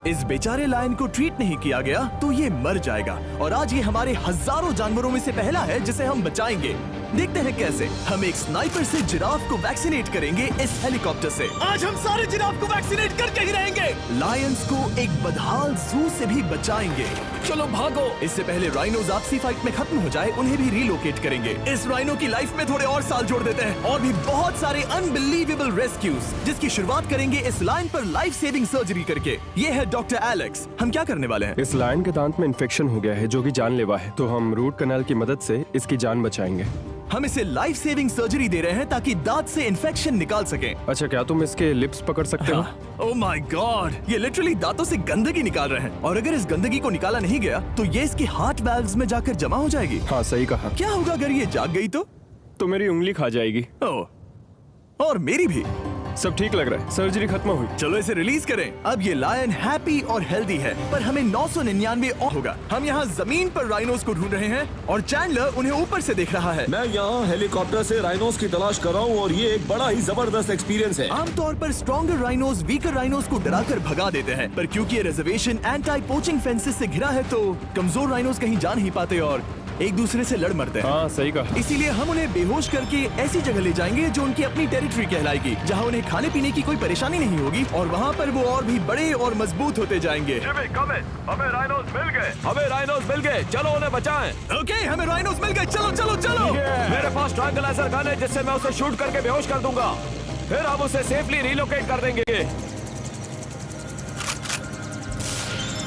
इस बेचारे लायन को ट्रीट नहीं किया गया तो ये मर जाएगा और आज ये हमारे हजारों जानवरों में से पहला है जिसे हम बचाएंगे। देखते हैं कैसे। हम एक स्नाइपर से जिराफ को वैक्सीनेट करेंगे इस हेलीकॉप्टर से। आज हम सारे जिराफ को वैक्सीनेट करके ही रहेंगे। लायंस को एक बदहाल जू से भी बचाएंगे। चलो भागो। इससे पहले राइनोज आपसी फाइट में खत्म हो जाए उन्हें भी रिलोकेट करेंगे। इस राइनो की लाइफ में थोड़े और साल जोड़ देते हैं और भी बहुत सारे अनबिलीवेबल रेस्क्यूज जिसकी शुरुआत करेंगे इस लायन पर लाइफ सेविंग सर्जरी करके। ये है डॉक्टर एलेक्स। हम क्या करने वाले हैं? इस लायन के दांत में इन्फेक्शन हो गया है जो कि जानलेवा है, तो हम रूट कैनाल की मदद से इसकी जान बचाएंगे। हम इसे लाइफ सेविंग सर्जरी दे रहे हैं ताकि दांत से इन्फेक्शन निकाल सकें। अच्छा, क्या तुम इसके लिप्स पकड़ सकते हो? ओह माय गॉड, ये लिटरली दांतों से गंदगी निकाल रहे हैं और अगर इस गंदगी को निकाला नहीं गया तो ये इसके हार्ट वाल्व्स में जाकर जमा हो जाएगी। हाँ, सही कहा। क्या होगा अगर ये जाग गई तो मेरी उंगली खा जाएगी। ओह, और मेरी भी। सब ठीक लग रहा है, सर्जरी खत्म हुई। चलो इसे रिलीज करें। अब ये लायन हैप्पी और हेल्दी है, पर हमें 999 और होगा। हम यहाँ जमीन पर राइनोस को ढूंढ रहे हैं और चैंडलर उन्हें ऊपर से देख रहा है। मैं यहाँ हेलीकॉप्टर से राइनोस की तलाश कर रहा हूँ और ये एक बड़ा ही जबरदस्त एक्सपीरियंस है। आमतौर पर स्ट्रॉन्गर राइनोस वीकर राइनोस को डराकर भगा देते हैं, पर क्योंकि ये रिजर्वेशन एंटी पोचिंग फेंसेस से घिरा है तो कमजोर राइनोस कहीं जा नहीं पाते और एक दूसरे से लड़ मरते हैं। हाँ, सही कहा। इसीलिए हम उन्हें बेहोश करके ऐसी जगह ले जाएंगे जो उनकी अपनी टेरिटरी कहलाएगी, जहाँ उन्हें खाने पीने की कोई परेशानी नहीं होगी और वहाँ पर वो और भी बड़े और मजबूत होते जाएंगे। हमें राइनोस मिल गए। हमें राइनोस मिल गए, चलो उन्हें बचाएं। ओके, हमें राइनोस मिल गए। चलो चलो चलो। मेरे पास ट्रैंगलाइजर गन है जिससे मैं उसे शूट करके बेहोश कर दूंगा, फिर हम उसे सेफली रिलोकेट कर देंगे।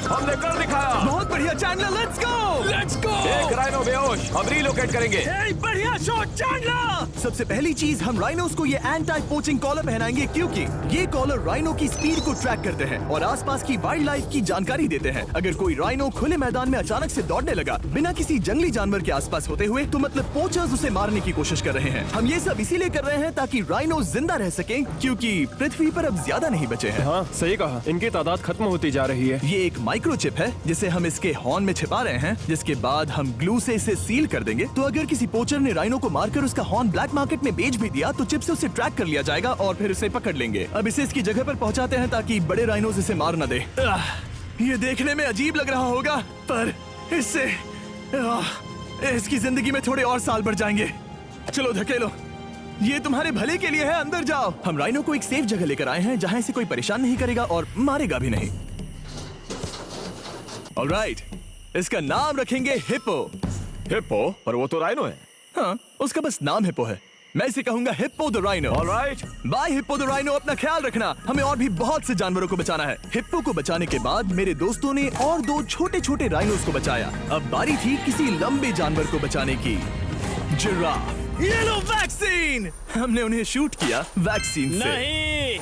हमने कर दिखाया। बहुत बढ़िया चैंडलर, लेट्स गो। एक राइनो बेहोश, हम रिलोकेट करेंगे। बढ़िया शॉट चैंडलर। सबसे पहली चीज, हम राइनोस को ये एंटी पोचिंग कॉलर पहनाएंगे क्योंकि ये कॉलर राइनो की स्पीड को ट्रैक करते हैं और आसपास की वाइल्ड लाइफ की जानकारी देते हैं। अगर कोई राइनो खुले मैदान में अचानक से दौड़ने लगा बिना किसी जंगली जानवर के आसपास होते हुए तो मतलब पोचर्स उसे मारने की कोशिश कर रहे हैं। हम ये सब इसीलिए कर रहे हैं ताकि राइनो जिंदा रह सके क्योंकि पृथ्वी पर अब ज्यादा नहीं बचे हैं। हाँ, सही कहा। इनकी तादाद खत्म होती जा रही है। ये एक माइक्रोचिप है जिसे हम इसके हॉर्न में छिपा रहे हैं, जिसके बाद हम ग्लू से इसे सील कर देंगे। तो अगर किसी पोचर ने राइनो को मारकर उसका हॉर्न ब्लैक मार्केट में बेच भी दिया तो चिप से उसे ट्रैक कर लिया जाएगा और फिर उसे पकड़ लेंगे। अब इसे इसकी जगह पर पहुंचाते हैं ताकि बड़े राइनोस इसे मार न दे। ये देखने में अजीब लग रहा होगा पर इससे इसकी जिंदगी में थोड़े और साल बढ़ जाएंगे। चलो धकेलो, ये तुम्हारे भले के लिए है, अंदर जाओ। हम राइनो को एक सेफ जगह लेकर आए हैं जहाँ इसे कोई परेशान नहीं करेगा और मारेगा भी नहीं। ऑलराइट, इसका नाम रखेंगे हिप्पो। हिप्पो? पर वो तो राइनो है। हाँ, उसका बस नाम हिप्पो है। मैं इसे कहूंगा hippo the rhino. Alright, bye hippo the rhino. अपना ख्याल रखना, हमें और भी बहुत से जानवरों को बचाना है। हिप्पो को बचाने के बाद मेरे दोस्तों ने और 2 छोटे छोटे राइनोस को बचाया। अब बारी थी किसी लंबे जानवर को बचाने की। जिराफ। ये लो वैक्सीन। हमने उन्हें शूट किया वैक्सीन से। नहीं।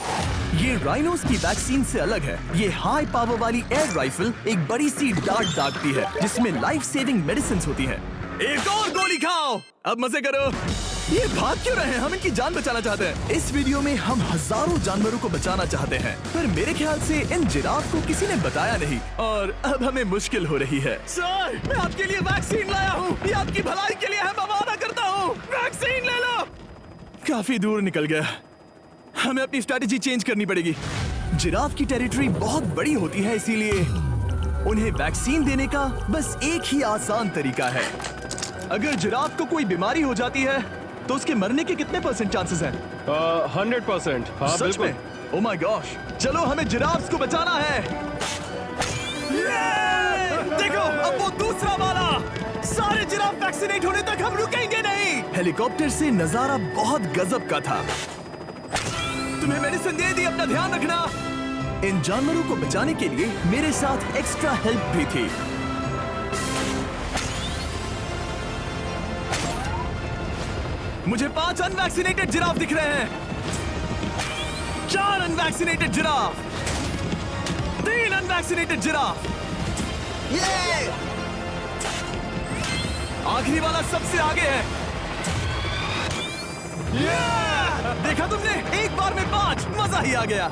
ये राइनोस की वैक्सीन से अलग है। ये हाई पावर वाली एयर राइफल एक बड़ी सी डार्ट दागती है जिसमें लाइफ सेविंग मेडिसिन होती है। एक और गोली खाओ, अब मजे करो। ये भाग क्यों रहे हैं? हम इनकी जान बचाना चाहते हैं। इस वीडियो में हम हजारों जानवरों को बचाना चाहते हैं, पर मेरे ख्याल से इन जिराफ को किसी ने बताया नहीं और अब हमें मुश्किल हो रही है। सर, मैं आपके लिए वैक्सीन लाया हूँ। ये आपकी भलाई के लिए है, मैं वादा करता हूँ। वैक्सीन ले लो। काफी दूर निकल गया, हमें अपनी स्ट्रेटेजी चेंज करनी पड़ेगी। जिराफ की टेरिटरी बहुत बड़ी होती है, इसीलिए उन्हें वैक्सीन देने का बस एक ही आसान तरीका है। अगर जिराफ को कोई बीमारी हो जाती है तो उसके मरने के कितने % चांसेस हैं? 100%। हाँ, सच बिल्कुल। में? ओह माय गॉश, चलो हमें जिराफ्स को बचाना है। देखो, अब वो दूसरा वाला। सारे जिराफ वैक्सीनेट होने तक हम रुकेंगे नहीं। हेलीकॉप्टर से नजारा बहुत गजब का था। तुम्हें मेडिसिन दे दी, अपना ध्यान रखना। इन जानवरों को बचाने के लिए मेरे साथ एक्स्ट्रा हेल्प भी थी। मुझे 5 अनवैक्सीनेटेड जिराफ दिख रहे हैं। 4 अनवैक्सीनेटेड जिराफ, 3 अनवैक्सीनेटेड जिराफ। ये आखिरी वाला सबसे आगे है। देखा तुमने, एक बार में 5। मजा ही आ गया।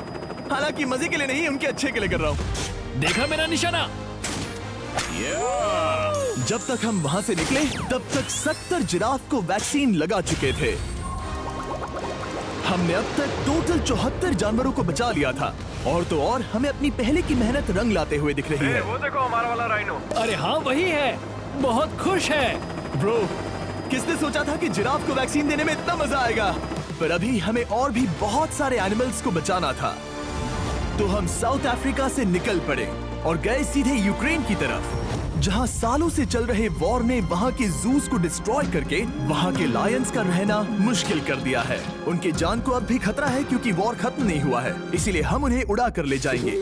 हालांकि मजे के लिए नहीं, उनके अच्छे के लिए कर रहा हूँ। देखा मेरा निशाना? जब तक हम वहां से निकले तब तक 70 जिराफ को वैक्सीन लगा चुके थे। हमने अब तक टोटल 74 जानवरों को बचा लिया था। और तो और हमें अपनी पहले की मेहनत रंग लाते हुए दिख रही है। वो देखो हमारा वाला राइनो। अरे हाँ वही है, बहुत खुश है। ब्रो, किसने सोचा था कि जिराफ को वैक्सीन देने में इतना मजा आएगा? पर अभी हमें और भी बहुत सारे एनिमल्स को बचाना था, तो हम साउथ अफ्रीका से निकल पड़े और गए सीधे यूक्रेन की तरफ, जहां सालों से चल रहे वॉर ने वहां के जूस को डिस्ट्रॉय करके वहां के लायंस का रहना मुश्किल कर दिया है। उनके जान को अब भी खतरा है क्योंकि वॉर खत्म नहीं हुआ है, इसीलिए हम उन्हें उड़ा कर ले जाएंगे,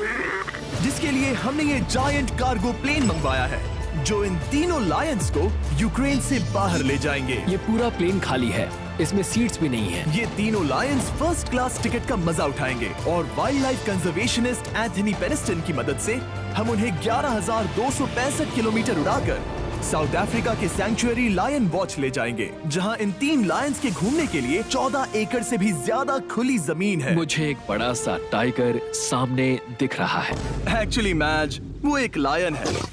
जिसके लिए हमने ये जायंट कार्गो प्लेन मंगवाया है जो इन तीनों लायंस को यूक्रेन से बाहर ले जाएंगे। ये पूरा प्लेन खाली है, इसमें सीट्स भी नहीं है। ये तीनों लायंस फर्स्ट क्लास टिकट का मजा उठाएंगे और वाइल्ड लाइफ कंजर्वेशनिस्ट एंथनी पेनिस्टन की मदद से हम उन्हें 11,265 किलोमीटर उड़ाकर साउथ अफ्रीका के सैंक्चुअरी लायन वॉच ले जाएंगे, जहां इन 3 लायंस के घूमने के लिए 14 एकड़ से भी ज्यादा खुली जमीन है। मुझे एक बड़ा सा टाइगर सामने दिख रहा है। एक्चुअली मैच, वो एक लायन है।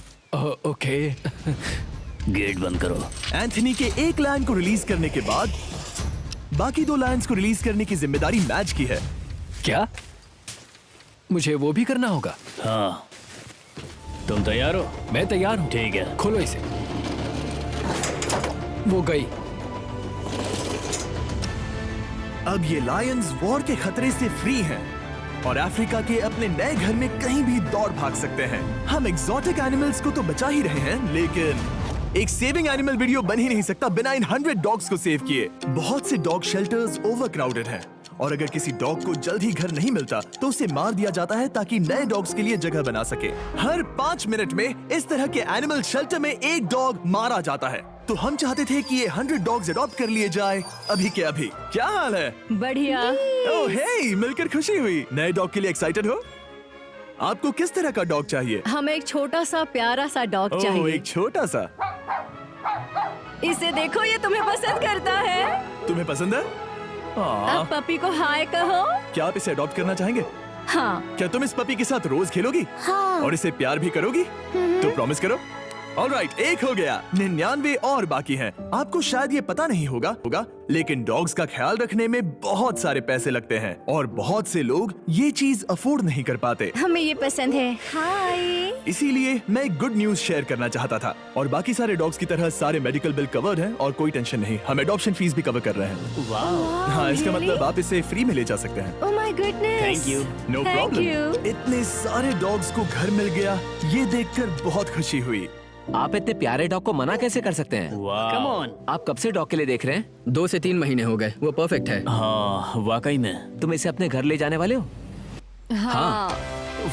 ओके। गेट बंद करो। एंथनी के एक लायन को रिलीज करने के बाद बाकी 2 लायंस को रिलीज करने की जिम्मेदारी मैच की है। क्या मुझे वो भी करना होगा? हाँ, तुम तैयार हो? मैं तैयार हूँ। ठीक है। खोलो इसे। वो गई। अब ये लायंस वॉर के खतरे से फ्री हैं और अफ्रीका के अपने नए घर में कहीं भी दौड़ भाग सकते हैं। हम एग्जॉटिक एनिमल्स को तो बचा ही रहे हैं, लेकिन एक सेविंग एनिमल वीडियो बन ही नहीं सकता बिना इन 100 डॉग्स को सेव किए। बहुत से डॉग शेल्टर्स ओवरक्राउडेड हैं और अगर किसी डॉग को जल्द ही घर नहीं मिलता तो उसे मार दिया जाता है ताकि नए डॉग्स के लिए जगह बना सके। हर 5 मिनट में इस तरह के एनिमल शेल्टर में एक डॉग मारा जाता है, तो हम चाहते थे कि ये 100 डॉग्स अडॉप्ट कर लिए जाए अभी के अभी। क्या हाल है? बढ़िया। ओह हे, मिलकर खुशी हुई। नए डॉग के लिए एक्साइटेड हो? आपको किस तरह का डॉग चाहिए? हमें एक छोटा सा प्यारा सा डॉग ओह, चाहिए। एक छोटा सा। इसे देखो, ये तुम्हें पसंद करता है। तुम्हें पसंद है? अब पपी को हाय कहो। क्या आप इसे अडॉप्ट करना चाहेंगे? हाँ। क्या तुम इस पपी के साथ रोज खेलोगी? हाँ। और इसे प्यार भी करोगी? तो प्रॉमिस करो। ऑलराइट, एक हो गया, 99 और बाकी हैं। आपको शायद ये पता नहीं होगा, लेकिन डॉग्स का ख्याल रखने में बहुत सारे पैसे लगते हैं और बहुत से लोग ये चीज अफोर्ड नहीं कर पाते। हमें ये पसंद है। हाय। इसीलिए मैं एक गुड न्यूज शेयर करना चाहता था। और बाकी सारे डॉग्स की तरह सारे मेडिकल बिल कवर्ड हैं और कोई टेंशन नहीं। हम एडॉप्शन फीस भी कवर कर रहे हैं। हाँ, इसका मतलब आप इसे फ्री में ले जा सकते हैं। Oh my goodness. Thank you. No Thank problem. you. इतने सारे डॉग्स को घर मिल गया, ये देखकर बहुत खुशी हुई। आप इतने प्यारे डॉग को मना कैसे कर सकते हैं? Come on. आप कब से डॉग के लिए देख रहे हैं? 2 से 3 महीने हो गए, वो परफेक्ट है। हाँ, वाकई में। तुम इसे अपने घर ले जाने वाले हो? हाँ।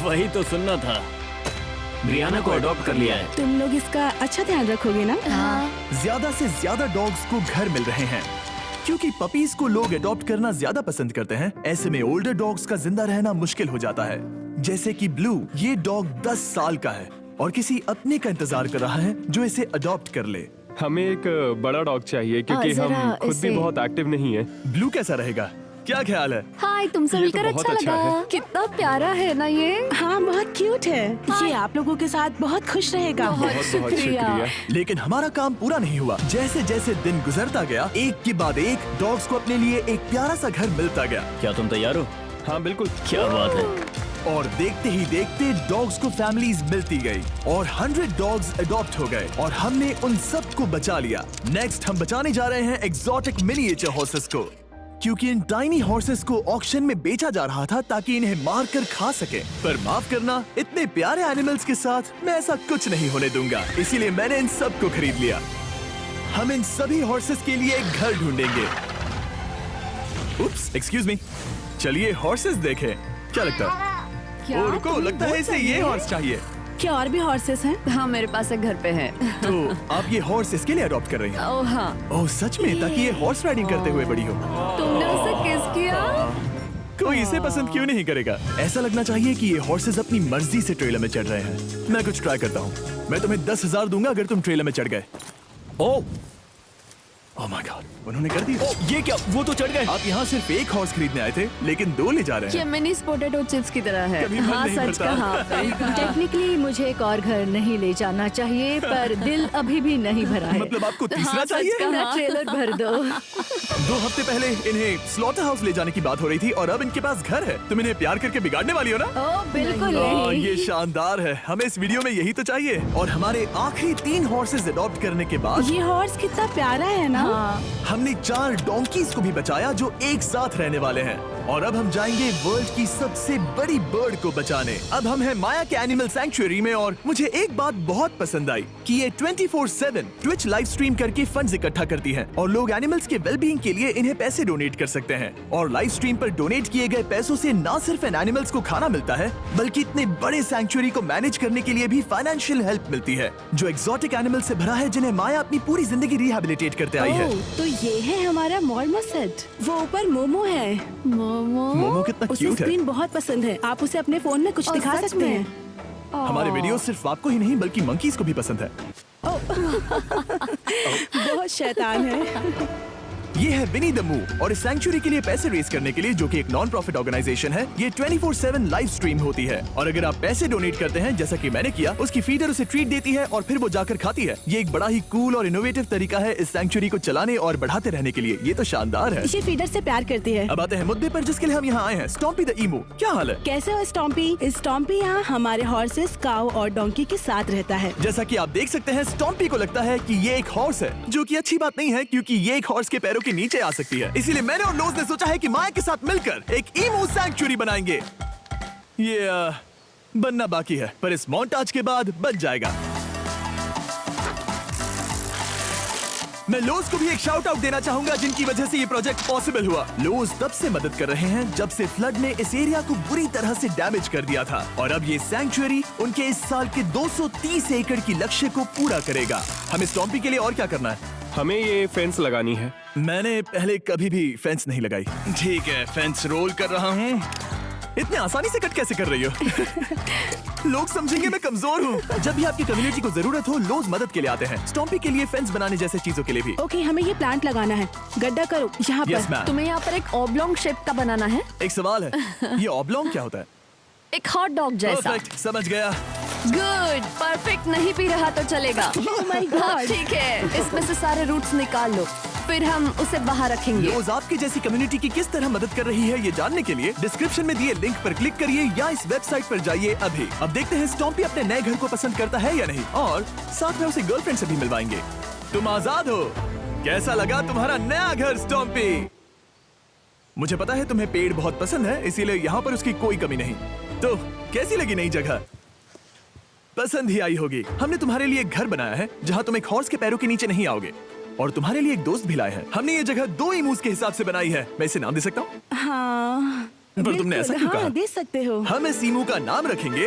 वही तो सुनना था। ब्रियाना को अडॉप्ट कर लिया है। तुम लोग इसका अच्छा ध्यान रखोगे ना? हाँ। ज्यादा से ज्यादा डॉग्स को घर मिल रहे हैं क्योंकि पपीज को लोग अडॉप्ट करना ज्यादा पसंद करते हैं। ऐसे में ओल्डर डॉग्स का जिंदा रहना मुश्किल हो जाता है। जैसे कि ब्लू, ये डॉग 10 साल का है और किसी अपने का इंतजार कर रहा है जो इसे अडॉप्ट कर ले। हमें एक बड़ा डॉग चाहिए क्योंकि जरा हम खुद भी इसे- बहुत एक्टिव नहीं है। ब्लू कैसा रहेगा? क्या ख्याल है? हाय, तुमसे ये तो मिलकर बहुत अच्छा अच्छा लगा। है। कितना प्यारा है ना ये। हाँ, बहुत क्यूट है। ये आप लोगों के साथ बहुत खुश रहेगा। बहुत बहुत शुक्रिया। लेकिन हमारा काम पूरा नहीं हुआ। जैसे जैसे दिन गुजरता गया, एक के बाद एक डॉग्स को अपने लिए एक प्यारा सा घर मिलता गया। क्या तुम तैयार हो? हाँ बिल्कुल। क्या बात है। और देखते ही देखते डॉग्स को फैमिलीज मिलती गई और 100 डॉग्स अडॉप्ट हो गए और हमने उन सब को बचा लिया। नेक्स्ट हम बचाने जा रहे हैं एग्जॉटिक मिनिएचर हॉर्सेस को, क्योंकि इन टाइनी हॉर्सेस को ऑक्शन में बेचा जा रहा था ताकि इन्हें मार कर खा सके। पर माफ करना, इतने प्यारे एनिमल्स के साथ मैं ऐसा कुछ नहीं होने दूंगा, इसीलिए मैंने इन सब को खरीद लिया। हम इन सभी हॉर्सेस के लिए एक घर ढूंढेंगे। उप्स, एक्सक्यूज मी। चलिए हॉर्सेस देखें। क्या लगता है? क्या? ओ, रुको, लगता है इसे ये हॉर्स चाहिए। क्या और भी हॉर्सेस हैं? हाँ, मेरे पास एक घर पे है। तो आप ये हॉर्स इसके लिए अडॉप्ट कर रही हैं? ओह हाँ। ओह सच में? ताकि ये हॉर्स राइडिंग करते हुए बड़ी हो। तुमने उसे किस किया? कोई इसे पसंद क्यों नहीं करेगा? ऐसा लगना चाहिए कि ये हॉर्सेस अपनी मर्जी से ट्रेलर में चढ़ रहे हैं। मैं कुछ ट्राई करता हूँ। मैं तुम्हें 10,000 दूंगा अगर तुम ट्रेलर में चढ़ गए। ओ, ओह माय गॉड, उन्होंने कर दिया। ये क्या, वो तो चढ़ गए। आप यहाँ सिर्फ एक हॉर्स खरीदने आए थे, लेकिन 2 ले जा रहे ये हैं। मिनी पोटैटो चिप्स की तरह है। कभी मन हाँ नहीं सच भरता। कहा आपने। टेक्निकली मुझे एक और घर नहीं ले जाना चाहिए, पर दिल अभी भी नहीं भरा है। मतलब आपको तीसरा हाँ, सच चाहिए? कहा। पूरा ट्रेलर भर दो। 2 हफ्ते पहले इन्हें स्लॉटर हाउस ले जाने की बात हो रही थी और अब इनके पास घर है। तुम इन्हें प्यार करके बिगाड़ने वाली हो ना? ओह बिल्कुल ओह, नहीं। ये शानदार है। हमें इस वीडियो में यही तो चाहिए। और हमारे आखिरी 3 हॉर्सेज अडॉप्ट करने के बाद ये हॉर्स कितना प्यारा है ना। हमने 4 डोंकीज को भी बचाया जो एक साथ रहने वाले हैं। और अब हम जाएंगे वर्ल्ड की सबसे बड़ी बर्ड को बचाने। अब हम हैं माया के एनिमल सैंक्चुअरी में और मुझे एक बात बहुत पसंद आई कि ये 24/7 ट्विच लाइव स्ट्रीम करके फंड्स इकट्ठा करती है और लोग एनिमल्स के वेलबींग के लिए इन्हें पैसे डोनेट कर सकते हैं। और लाइव स्ट्रीम पर डोनेट किए गए पैसों से न सिर्फ इन एनिमल्स को खाना मिलता है, बल्कि इतने बड़े सैंक्चुअरी को मैनेज करने के लिए भी फाइनेंशियल हेल्प मिलती है, जो एक्सोटिक एनिमल से भरा है जिन्हें माया अपनी पूरी जिंदगी रिहेबिलिटेट करते आई है। ओह, तो ये है हमारा मॉर्मोसेट। वो ऊपर मोमो है। मोमो कितना उसे क्यूट है। स्क्रीन बहुत पसंद है। आप उसे अपने फोन में कुछ और दिखा सच सकते में? हैं। हमारे वीडियो सिर्फ आपको ही नहीं बल्कि मंकीज को भी पसंद है। बहुत शैतान है। ये है विनी द मूव और इस सैंक्चुअरी के लिए पैसे रेज करने के लिए, जो कि एक नॉन प्रॉफिट ऑर्गेनाइजेशन है, ये 24/7 लाइव स्ट्रीम होती है। और अगर आप पैसे डोनेट करते हैं, जैसा कि मैंने किया, उसकी फीडर उसे ट्रीट देती है और फिर वो जाकर खाती है। ये एक बड़ा ही कूल और इनोवेटिव तरीका है इस सैंक्चुअरी को चलाने और बढ़ाते रहने के लिए। ये तो शानदार है। ये फीडर से प्यार करती है। अब आते हैं मुद्दे पर जिसके लिए हम यहाँ आए हैं, स्टॉम्पी द ईमू। क्या हाल है? कैसे हो स्टॉम्पी? स्टॉम्पी यहाँ हमारे हॉर्सेस, काऊ और डोंकी के साथ रहता है। जैसा कि आप देख सकते हैं, स्टॉम्पी को लगता है कि ये एक हॉर्स है, जो कि अच्छी बात नहीं है क्योंकि ये एक हॉर्स के पैरों के नीचे आ सकती है। इसीलिए मैंने और लोज ने सोचा है कि माया के साथ मिलकर एक ईमू सैंक्चुअरी बनाएंगे। ये बनना बाकी है, पर इस मोंटाज के बाद बन जाएगा। मैं लोज को भी एक शाउट आउट देना चाहूंगा, जिनकी वजह से ये प्रोजेक्ट पॉसिबल हुआ। लोज तब से मदद कर रहे हैं जब से फ्लड ने इस एरिया को बुरी तरह से डैमेज कर दिया था, और अब ये सैंक्चुअरी उनके इस साल के 230 एकड़ की लक्ष्य को पूरा करेगा। हमें स्टॉम्पी के लिए और क्या करना है? हमें ये फेंस लगानी है। मैंने पहले कभी भी फेंस नहीं लगाई। ठीक है, फेंस रोल कर रहा हूँ। इतने आसानी से कट कैसे कर रही हो? लोग समझेंगे मैं कमजोर हूँ। जब भी आपकी कम्युनिटी को जरूरत हो, लोग मदद के लिए आते हैं। स्टॉम्पी के लिए फेंस बनाने जैसे चीजों के लिए भी। ओके, हमें ये प्लांट लगाना है। गड्ढा करो यहाँ पर। Yes ma'am. तुम्हें यहाँ पर एक ऑब्लोंग शेप का बनाना है, एक सवाल है, ये ऑब्लोंग क्या होता है? एक हॉट डॉग जैसा। परफेक्ट, समझ गया। गुड, परफेक्ट नहीं पी रहा तो चलेगा। Oh my God. हाँ, ठीक है, इसमें से सारे रूट्स निकाल लो, फिर हम उसे बाहर रखेंगे। लोज आपकी जैसी कम्युनिटी की किस तरह मदद कर रही है, ये जानने के लिए डिस्क्रिप्शन में दिए लिंक पर क्लिक करिए या इस वेबसाइट पर जाइए अभी। अब देखते हैं स्टॉम्पी अपने नए घर को पसंद करता है या नहीं, और साथ में उसे गर्लफ्रेंड से भी मिलवाएंगे। तुम आजाद हो। कैसा लगा तुम्हारा नया घर स्टॉम्पी? मुझे पता है तुम्हें पेड़ बहुत पसंद है, इसीलिए यहाँ पर उसकी कोई कमी नहीं। तो कैसी लगी नई जगह? पसंद ही आई होगी। हमने तुम्हारे लिए एक घर बनाया है जहाँ तुम एक हॉर्स के पैरों के नीचे नहीं आओगे, और तुम्हारे लिए एक दोस्त भी लाए हैं। हमने ये जगह 2 ईमूस के हिसाब से बनाई है। मैं इसे नाम दे सकता हूँ? हाँ, पर तुमने ऐसा क्यों कहा? हाँ, दे सकते हो। हम इस ईमू का नाम रखेंगे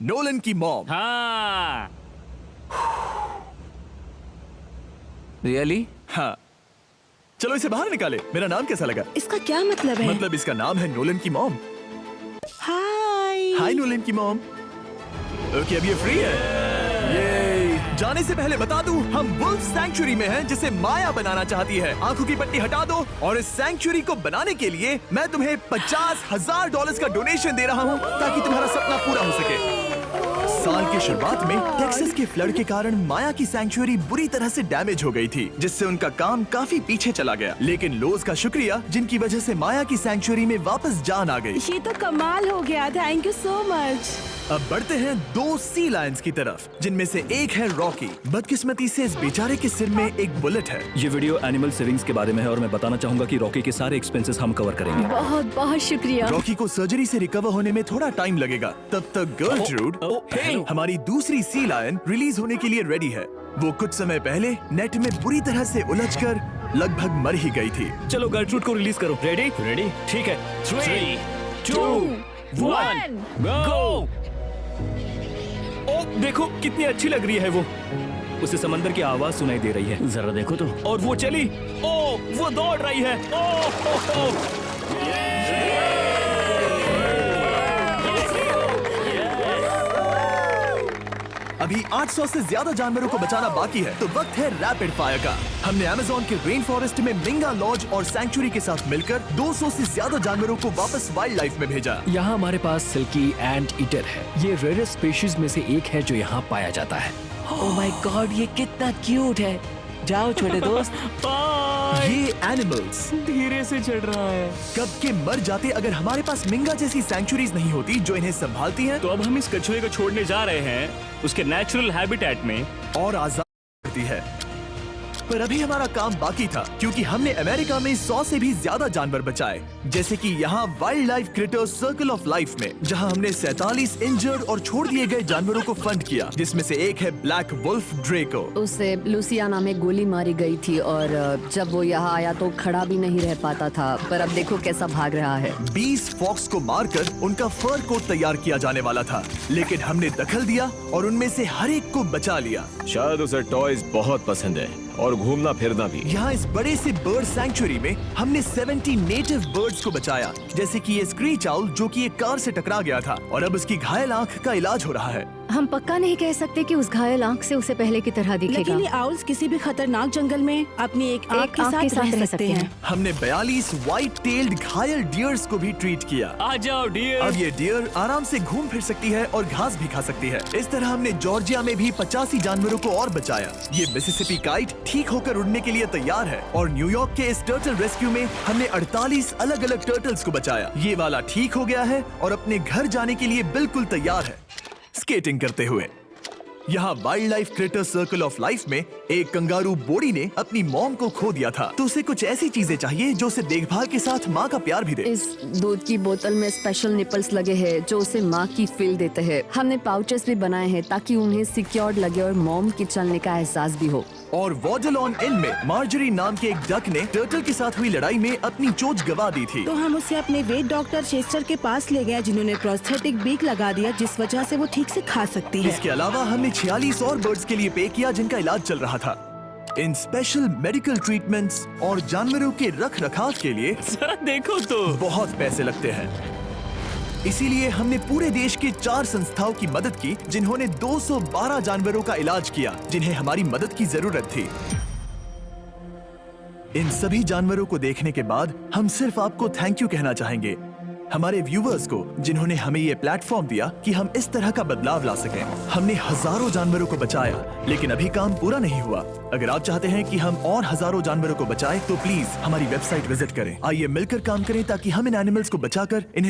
नोलन की मॉम। हाँ। रियली? हाँ, चलो इसे बाहर निकाले। मेरा नाम कैसा लगा? इसका क्या मतलब है? मतलब इसका नाम है नोलन की मॉम। हाय। हाय नोलन की मॉम। ओके, अब ये फ्री है। ये जाने से पहले बता दूं, हम वुल्फ सैंक्चुअरी में हैं, जिसे माया बनाना चाहती है। आंखों की पट्टी हटा दो, और इस सैंक्चुअरी को बनाने के लिए मैं तुम्हें $50,000 का डोनेशन दे रहा हूं, ताकि तुम्हारा सपना पूरा हो सके। साल की शुरुआत में टेक्सास के फ्लड के कारण माया की सैंक्चुअरी बुरी तरह से डैमेज हो गई थी, जिससे उनका काम काफी पीछे चला गया। लेकिन लोज का शुक्रिया, जिनकी वजह से माया की सैंक्चुअरी में वापस जान आ गई। ये तो कमाल हो गया। Thank you so much. अब बढ़ते हैं 2 सी लायंस की तरफ, जिनमें से एक है रॉकी। बदकिस्मती से इस बेचारे के सिर में एक बुलेट है। ये वीडियो एनिमल सेविंग्स के बारे में है और मैं बताना चाहूंगा कि रॉकी के सारे एक्सपेंसेस हम कवर करेंगे। बहुत बहुत शुक्रिया। रॉकी को सर्जरी से रिकवर होने में थोड़ा टाइम लगेगा। तब तक गर्लट्रूड, हमारी दूसरी सी लायन, रिलीज होने के लिए रेडी है। वो कुछ समय पहले नेट में बुरी तरह से उलझकर लगभग मर ही गई थी। चलो गर्ट्रूड को रिलीज करो। रेडी? रेडी? ठीक है। 3, 2, 1, गो! ओ देखो कितनी अच्छी लग रही है वो। उसे समंदर की आवाज सुनाई दे रही है। जरा देखो तो। और वो चली। ओ वो दौड़ रही है। ओ। अब अभी 800 से ज्यादा जानवरों को बचाना बाकी है, तो वक्त है रैपिड फायर का। हमने अमेज़न के रेन फॉरेस्ट में मिंगा लॉज और सैंक्चुरी के साथ मिलकर 200 से ज्यादा जानवरों को वापस वाइल्ड लाइफ में भेजा। यहाँ हमारे पास सिल्की एंट ईटर है। ये रेयरेस्ट स्पीशीज में से एक है जो यहाँ पाया जाता है। ओह माय गॉड, ये कितना क्यूट है। जाओ छोटे दोस्त। ये एनिमल्स धीरे से चढ़ रहा है। कब के मर जाते अगर हमारे पास मिंगा जैसी सैंक्चुरीज नहीं होती जो इन्हें संभालती हैं तो अब हम इस कछुए को छोड़ने जा रहे हैं उसके नेचुरल हैबिटेट में और आजाद करती है। पर अभी हमारा काम बाकी था, क्योंकि हमने अमेरिका में 100 से भी ज्यादा जानवर बचाए, जैसे कि यहाँ wild life creators circle of life में, जहाँ हमने 47 इंजर्ड और छोड़ दिए गए जानवरों को फंड किया, जिसमें से एक है ब्लैक वुल्फ ड्रेको। उसे लुसियाना में गोली मारी गई थी और जब वो यहाँ आया तो खड़ा भी नहीं रह पाता था, पर अब देखो कैसा भाग रहा है। 20 फॉक्स को मारकर उनका फर कोट तैयार किया जाने वाला था, लेकिन हमने दखल दिया और उनमें से हर एक को बचा लिया। शायद उसे टॉयज बहुत पसंद है और घूमना फिरना भी। यहाँ इस बड़े से बर्ड सैंक्चुरी में हमने 70 नेटिव बर्ड्स को बचाया, जैसे कि ये स्क्रीच आउल जो कि एक कार से टकरा गया था और अब उसकी घायल आंख का इलाज हो रहा है। हम पक्का नहीं कह सकते कि उस घायल आंख से उसे पहले की तरह दिखेगा। लेकिन ये आउल्स किसी भी खतरनाक जंगल में अपनी एक आंख के साथ रह सकते हैं। हमने 42 व्हाइट टेल्ड घायल डियर्स को भी ट्रीट किया। आ जाओ डियर। अब ये डियर आराम से घूम फिर सकती है और घास भी खा सकती है। इस तरह हमने जॉर्जिया में भी 85 जानवरों को और बचाया। ये मिसिसिपी काइट ठीक होकर उड़ने के लिए तैयार है और न्यूयॉर्क के इस टर्टल रेस्क्यू में हमने 48 अलग अलग टर्टल्स को बचाया। ये वाला ठीक हो गया है और अपने घर जाने के लिए बिल्कुल तैयार है स्केटिंग करते हुए। यहाँ wild life creator circle of life में एक कंगारू बोडी ने अपनी मॉम को खो दिया था, तो उसे कुछ ऐसी चीजें चाहिए जो उसे देखभाल के साथ माँ का प्यार भी दे। इस दूध की बोतल में स्पेशल निपल्स लगे हैं जो उसे माँ की फील देते हैं। हमने पाउचेस भी बनाए हैं ताकि उन्हें सिक्योर्ड लगे और मॉम के चलने का एहसास भी हो। और वॉडलॉन इन में मार्जरी नाम के एक डक ने टर्टल के साथ हुई लड़ाई में अपनी चोंच गवा दी थी, तो हम उसे अपने वेट डॉक्टर चेस्टर के पास ले गए, जिन्होंने प्रोस्थेटिक बीक लगा दिया, जिस वजह से वो ठीक से खा सकती है। इसके अलावा हमने 46 और बर्ड्स के लिए पे किया जिनका इलाज चल रहा था। इन स्पेशल मेडिकल ट्रीटमेंट्स और जानवरों के रख रखाव के लिए जरा देखो तो बहुत पैसे लगते हैं। इसीलिए हमने पूरे देश के 4 संस्थाओं की मदद की जिन्होंने 212 जानवरों का इलाज किया जिन्हें हमारी मदद की जरूरत थी। इन सभी जानवरों को देखने के बाद हम सिर्फ आपको थैंक यू कहना चाहेंगे, हमारे व्यूवर्स को जिन्होंने हमें ये प्लेटफॉर्म दिया कि हम इस तरह का बदलाव ला सकें। हमने हजारों जानवरों को बचाया, लेकिन अभी काम पूरा नहीं हुआ। अगर आप चाहते हैं कि हम और हजारों जानवरों को बचाएं, तो प्लीज हमारी वेबसाइट विजिट करें। आइए मिलकर काम करें ताकि हम इन एनिमल्स को बचाकर इन्हें